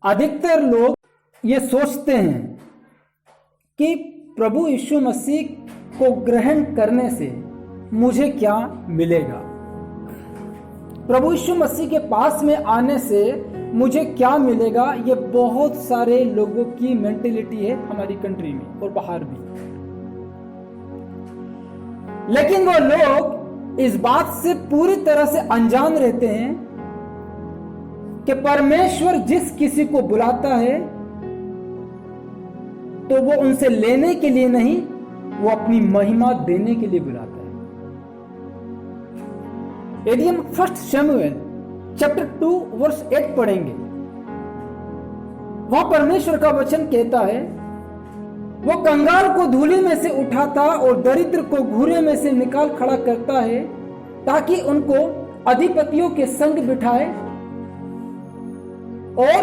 अधिकतर लोग ये सोचते हैं कि प्रभु यीशु मसीह को ग्रहण करने से मुझे क्या मिलेगा, प्रभु यीशु मसीह के पास में आने से मुझे क्या मिलेगा। ये बहुत सारे लोगों की मेंटेलिटी है हमारी कंट्री में और बाहर भी। लेकिन वो लोग इस बात से पूरी तरह से अनजान रहते हैं कि परमेश्वर जिस किसी को बुलाता है तो वो उनसे लेने के लिए नहीं, वो अपनी महिमा देने के लिए बुलाता है। यदि हम 1 शमूएल चैप्टर 2 वर्स 8 पढ़ेंगे, वहां परमेश्वर का वचन कहता है, वो कंगाल को धूली में से उठाता और दरिद्र को घूरे में से निकाल खड़ा करता है, ताकि उनको अधिपतियों के संग बिठाए और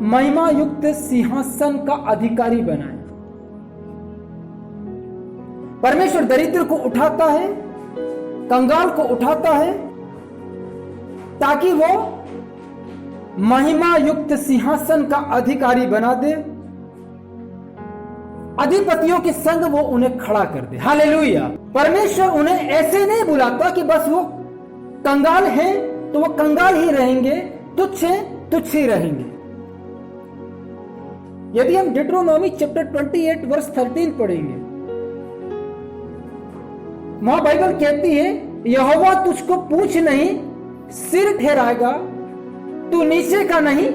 महिमा युक्त सिंहासन का अधिकारी बनाए। परमेश्वर दरिद्र को उठाता है, कंगाल को उठाता है, ताकि वो महिमा युक्त सिंहासन का अधिकारी बना दे, अधिपतियों के संग वो उन्हें खड़ा कर दे। हालेलुया। परमेश्वर उन्हें ऐसे नहीं बुलाता कि बस वो कंगाल हैं तो वो कंगाल ही रहेंगे, तुच्छ हैं तुच्छ ही रहेंगे। यदि हम डिट्रोनॉमी चैप्टर 28 वर्स 13 पढ़ेंगे, वहां बाइबल कहती है, यहोवा तुझको पूंछ नहीं सिर ठहराएगा, तू नीचे का नहीं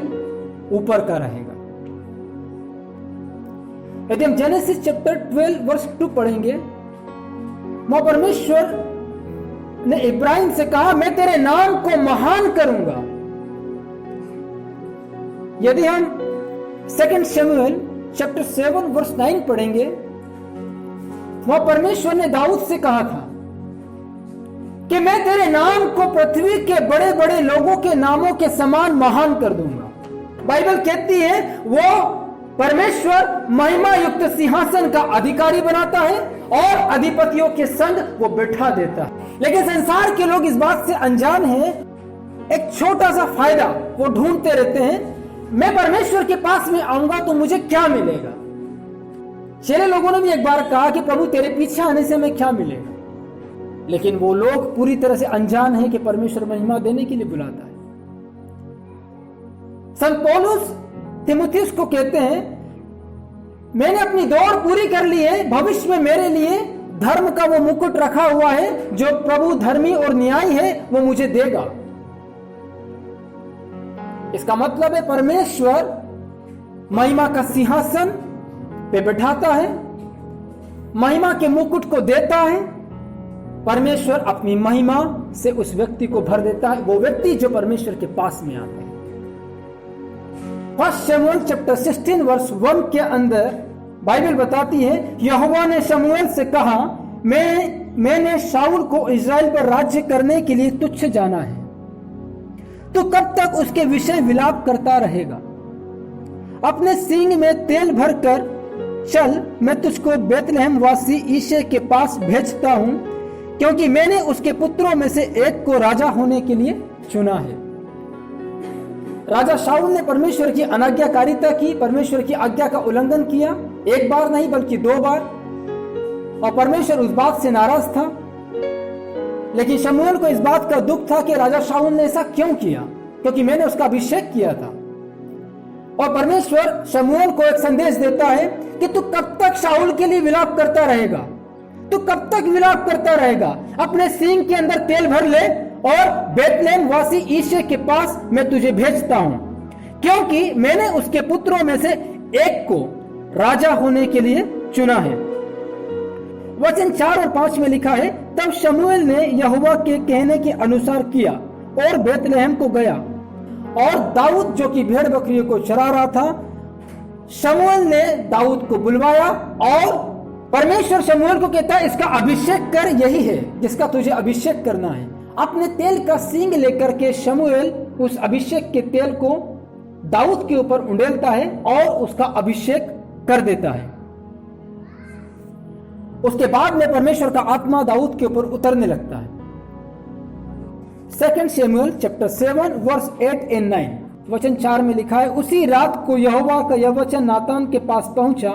ऊपर का रहेगा। यदि हम जेनेसिस चैप्टर 12 वर्स 2 पढ़ेंगे, वहां परमेश्वर ने इब्राहिम से कहा, मैं तेरे नाम को महान करूंगा। यदि हम 2 शमूएल चैप्टर 7 वर्स 9 पढ़ेंगे, वहां परमेश्वर ने दाऊद से कहा था कि मैं तेरे नाम को पृथ्वी के बड़े बड़े लोगों के नामों के समान महान कर दूंगा। बाइबल कहती है वो परमेश्वर महिमा युक्त सिंहासन का अधिकारी बनाता है और अधिपतियों के संग वो बिठा देता है। लेकिन संसार के लोग इस बात से अनजान हैं, एक छोटा सा फायदा वो ढूंढते रहते हैं, मैं परमेश्वर के पास में आऊंगा तो मुझे क्या मिलेगा। चेले लोगों ने भी एक बार कहा कि प्रभु तेरे पीछे आने से हमें क्या मिलेगा। लेकिन वो लोग पूरी तरह से अनजान है कि परमेश्वर महिमा देने के लिए बुलाता है। संत पौलुस तीमुथियुस को कहते हैं, मैंने अपनी दौड़ पूरी कर ली है, भविष्य में मेरे लिए धर्म का वो मुकुट रखा हुआ है, जो प्रभु धर्मी और न्यायी है वो मुझे देगा। इसका मतलब है परमेश्वर महिमा का सिंहासन पे बैठाता है, महिमा के मुकुट को देता है, परमेश्वर अपनी महिमा से उस व्यक्ति को भर देता है, वो व्यक्ति जो परमेश्वर के पास में आता है। 1 शमूएल चैप्टर 16 वर्स 1 के अंदर बाइबल बताती है, यहोवा ने शमूएल से कहा, मैंने शाऊल को इस्राएल पर राज्य करने के लिए तुच्छ जाना है, तो कब तक उसके विषय विलाप करता रहेगा। अपने सींग में तेल भरकर चल, मैं तुझको बेतलहम वासी ईशे के पास भेजता हूं, क्योंकि मैंने उसके पुत्रों में से एक को राजा होने के लिए चुना है। राजा शाऊल ने परमेश्वर की अनाज्ञाकारिता की, परमेश्वर की आज्ञा का उल्लंघन किया, एक बार नहीं बल्कि 2 बार, और परमेश्वर उस बात से नाराज था। लेकिन शमूएल को इस बात का दुख था कि राजा शाऊल ने ऐसा क्यों किया, क्योंकि मैंने उसका अभिषेक किया था। और परमेश्वर शमूएल को एक संदेश देता है कि तू कब तक शाऊल के लिए विलाप करता रहेगा, तू कब तक विलाप करता रहेगा। अपने सींग के अंदर तेल भर ले और बेतलहम वासी ईशे के पास मैं तुझे भेजता हूं, क्योंकि मैंने उसके पुत्रों में से एक को राजा होने के लिए चुना है। वचन 4 और 5 में लिखा है, तब शमूएल ने यहोवा के कहने के अनुसार किया और बेतलहम को गया, और दाऊद जो कि भेड़ बकरियों को चरा रहा था, शमूएल ने दाऊद को बुलवाया और परमेश्वर शमूएल को कहता है, इसका अभिषेक कर, यही है जिसका तुझे अभिषेक करना है। अपने तेल का सींग लेकर के शमूएल उस अभिषेक के तेल को दाऊद के ऊपर उंडेलता है और उसका अभिषेक कर देता है। उसके बाद में परमेश्वर का आत्मा दाऊद के ऊपर उतरने लगता है। 2 शमूएल चैप्टर 7 वर्स 8 and 9, वचन 4 में लिखा है, उसी रात को यहोवा का यह वचन नातान के पास पहुंचा।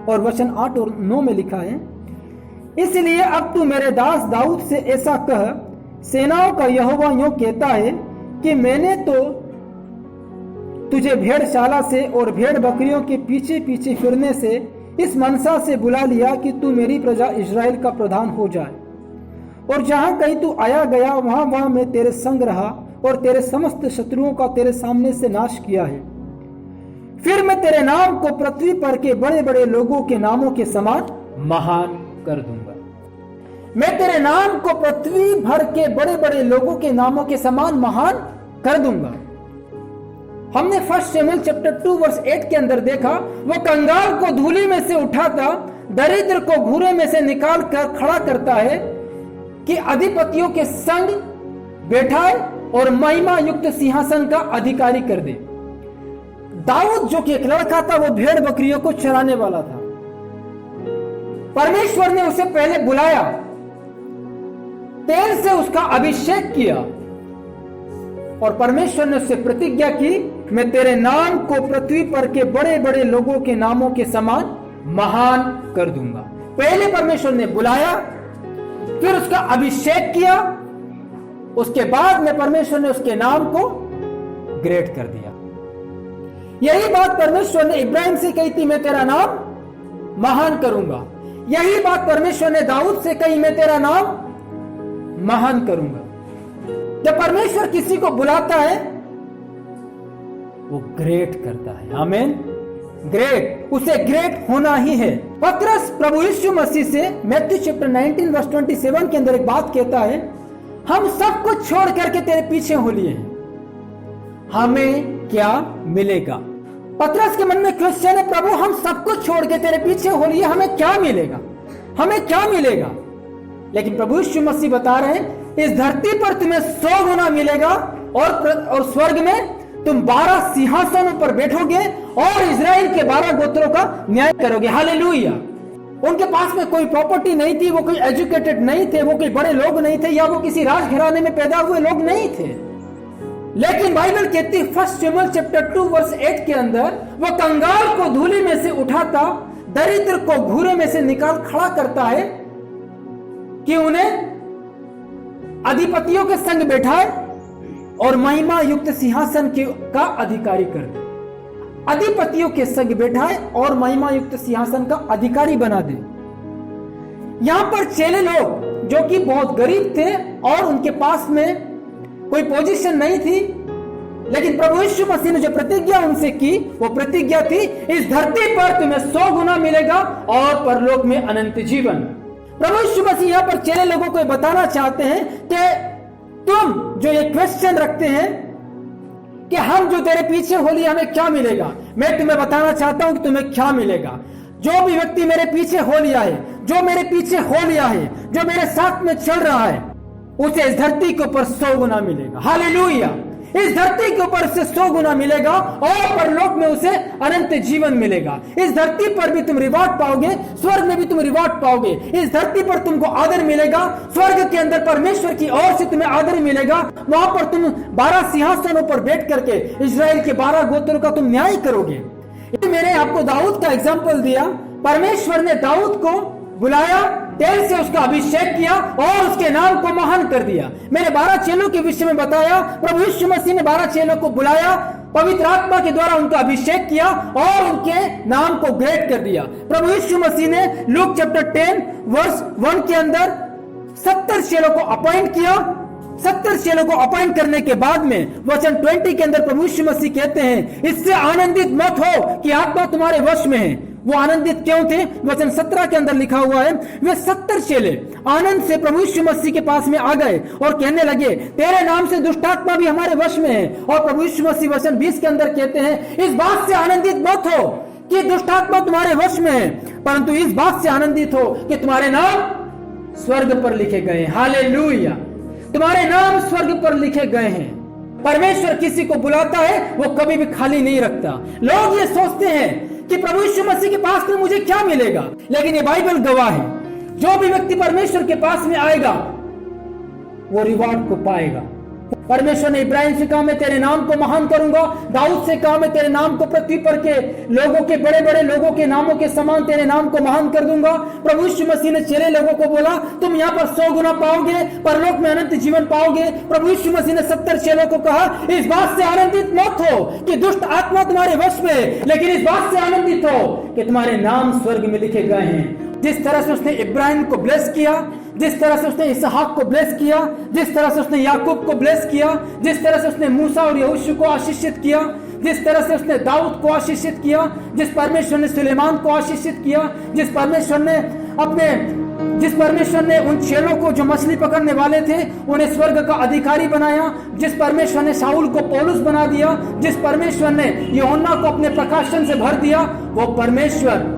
और वचन 8 और 9 में लिखा है, इसलिए अब तू मेरे दास दाऊद से ऐसा कह, सेनाओं का यहोवा यूं कहता है कि मैंने तो तुझे भेड़शाला से और भेड़ बकरियों के पीछे पीछे फिरने से इस मनसा से बुला लिया कि तू मेरी प्रजा इस्राएल का प्रधान हो जाए। और जहां कहीं तू आया गया वहां वहां मैं तेरे संग रहा और तेरे समस्त शत्रुओं का तेरे सामने से नाश किया है। फिर मैं तेरे नाम को पृथ्वी पर के बड़े बड़े लोगों के नामों के समान महान कर दूंगा। मैं तेरे नाम को पृथ्वी भर के बड़े बड़े लोगों के नामों के समान महान कर दूंगा। हमने 1 शमूएल चैप्टर 2 वर्स 8 के अंदर देखा, वो कंगाल को धूली में से उठाता, दरिद्र को घूरे में से निकाल कर खड़ा करता है कि अधिपतियों के संग बैठाए और महिमा युक्त सिंहासन का अधिकारी कर दे। दाऊद जो कि एक लड़का था, वो भेड़ बकरियों को चराने वाला था। परमेश्वर ने उसे पहले बुलाया, तेल से उसका अभिषेक किया और परमेश्वर ने उससे प्रतिज्ञा की, मैं तेरे नाम को पृथ्वी पर के बड़े बड़े लोगों के नामों के समान महान कर दूंगा। पहले परमेश्वर ने बुलाया, फिर उसका अभिषेक किया, उसके बाद में परमेश्वर ने उसके नाम को ग्रेट कर दिया। यही बात परमेश्वर ने इब्राहिम से कही थी, मैं तेरा नाम महान करूंगा। यही बात परमेश्वर ने दाऊद से कही, मैं तेरा नाम महान करूंगा। जब परमेश्वर किसी को बुलाता है वो ग्रेट करता है। आमीन। ग्रेट, उसे ग्रेट होना ही है। पतरस प्रभु यीशु मसीह से मैथ्यू चैप्टर 19 वर्स 27 के अंदर एक बात कहता है, हम सब कुछ छोड़ करके तेरे पीछे हो लिए हैं, हमें क्या मिलेगा? पतरस के मन में क्वेश्चन है, प्रभु हम सब कुछ छोड़ के तेरे पीछे हो लिए, हमें क्या मिलेगा? हमें क्या मिलेगा? लेकिन प्रभु यीशु मसीह बता रहे हैं, इस धरती पर तुम्हें 100 गुना मिलेगा और स्वर्ग में तुम 12 सिंहासनों पर बैठोगे और इजराइल के 12 गोत्रों का न्याय करोगे। हालेलुया। उनके पास में कोई प्रॉपर्टी नहीं थी, वो कोई एजुकेटेड नहीं थे, वो कोई बड़े लोग नहीं थे, या वो किसी राजघराने में पैदा हुए लोग नहीं थे। लेकिन बाइबल कहती है 1 शमूएल चैप्टर 2 वर्स 8 के अंदर, वो कंगाल को धूली में से उठाता, दरिद्र को घूरे में से निकाल खड़ा करता है कि उन्हें अधिपतियों के संग बैठाए और महिमा युक्त सिंहासन का अधिकारी कर दे। अधिपतियों के संग बैठाए और महिमा युक्त सिंहासन का अधिकारी बना दे। यहां पर चेले लोग जो कि बहुत गरीब थे और उनके पास में कोई पोजीशन नहीं थी, लेकिन प्रभु यीशु मसीह ने जो प्रतिज्ञा उनसे की, वो प्रतिज्ञा थी, इस धरती पर तुम्हें 100 गुना मिलेगा और परलोक में अनंत जीवन। प्रभु यीशु मसीह यहाँ पर चेले लोगों को बताना चाहते हैं कि तुम जो ये क्वेश्चन रखते हैं कि हम जो तेरे पीछे हो लिए हमें क्या मिलेगा, मैं तुम्हें बताना चाहता हूं कि तुम्हें क्या मिलेगा। जो भी व्यक्ति मेरे पीछे हो लिया है, जो मेरे पीछे हो लिया है, जो मेरे साथ में चल रहा है, उसे इस धरती के ऊपर 100 गुना मिलेगा। हालेलुया। इस धरती के ऊपर से 100 गुना मिलेगा और परलोक में उसे अनंत जीवन मिलेगा। इस धरती पर भी तुम रिवार्ड पाओगे, स्वर्ग में भी तुम रिवार्ड पाओगे। इस धरती पर तुमको आदर मिलेगा, स्वर्ग के अंदर परमेश्वर की ओर से तुम्हें आदर मिलेगा। वहां पर तुम 12 सिंहासनों पर बैठ करके इस्राएल के 12 गोत्रों का तुम न्याय करोगे। मैंने आपको दाऊद का एग्जाम्पल दिया। परमेश्वर ने दाऊद को बुलाया, तेल से उसका अभिषेक किया और उसके नाम को महान कर दिया। मैंने 12 चेलों के विषय में बताया। प्रभु यीशु मसीह ने 12 चेलों को बुलाया, पवित्र आत्मा के द्वारा उनका अभिषेक किया और उनके नाम को ग्रेट कर दिया। प्रभु यीशु मसीह ने लूक चैप्टर 10 वर्स 1 के अंदर 70 चेलों को अपॉइंट किया। 70 चेलों को अपॉइंट करने के बाद में वचन 20 के अंदर प्रभु यीशु मसीह कहते हैं, इससे आनंदित मत हो कि आत्मा तुम्हारे वश में है। वो आनंदित क्यों थे? वचन 17 के अंदर लिखा हुआ है, वे 70 चेले आनंद से प्रभु यीशु मसीह के पास में आ गए और कहने लगे, तेरे नाम से दुष्टात्मा भी हमारे वश में है। और प्रभु यीशु मसीह वचन 20 के अंदर कहते हैं, इस बात से आनंदित मत हो कि दुष्टात्मा तुम्हारे वश में है, परंतु इस बात से आनंदित हो कि तुम्हारे नाम स्वर्ग पर लिखे गए। हालेलुया। तुम्हारे नाम स्वर्ग पर लिखे गए हैं। परमेश्वर किसी को बुलाता है, वो कभी भी खाली नहीं रखता। लोग ये सोचते हैं कि प्रभु यीशु मसीह के पास में मुझे क्या मिलेगा, लेकिन ये बाइबल गवाह है, जो भी व्यक्ति परमेश्वर के पास में आएगा वो रिवार्ड को पाएगा। परमेश्वर ने इब्राहिम से कहा मैं तेरे नाम को महान करूंगा। दाऊद से कहा मैं तेरे नाम को पृथ्वी पर के लोगों के बड़े बड़े लोगों के नामों के समान तेरे नाम को महान कर दूंगा। प्रभु यीशु मसीह ने चेले लोगों को बोला तुम यहाँ पर 100 गुना पाओगे, परलोक में अनंत जीवन पाओगे। प्रभु यीशु मसीह ने 70 चेलों को कहा इस बात से आनंदित मत हो कि दुष्ट आत्मा तुम्हारे वश में, लेकिन इस बात से आनंदित हो कि तुम्हारे नाम स्वर्ग में लिखे गए हैं। जिस तरह से उसने इब्राहिम को ब्लेस किया, जिस तरह से उसने इसहाक को ब्लेस किया, जिस तरह से उसने याकूब को ब्लेस किया, जिस तरह से उसने मूसा और यहोशू को आशीषित किया, जिस तरह से उसने दाऊद को आशीषित किया, जिस परमेश्वर ने सुलेमान को आशीषित किया, जिस परमेश्वर ने उन चेलों को जो मछली पकड़ने वाले थे उन्हें स्वर्ग का अधिकारी बनाया, जिस परमेश्वर ने शाऊल को पौलुस बना दिया, जिस परमेश्वर ने यूहन्ना को अपने प्रकाशन से भर दिया, वो परमेश्वर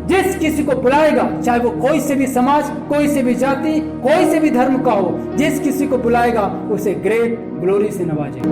जिस किसी को बुलाएगा, चाहे वो कोई से भी समाज, कोई से भी जाति, कोई से भी धर्म का हो, जिस किसी को बुलाएगा उसे ग्रेट ग्लोरी से नवाजेगा।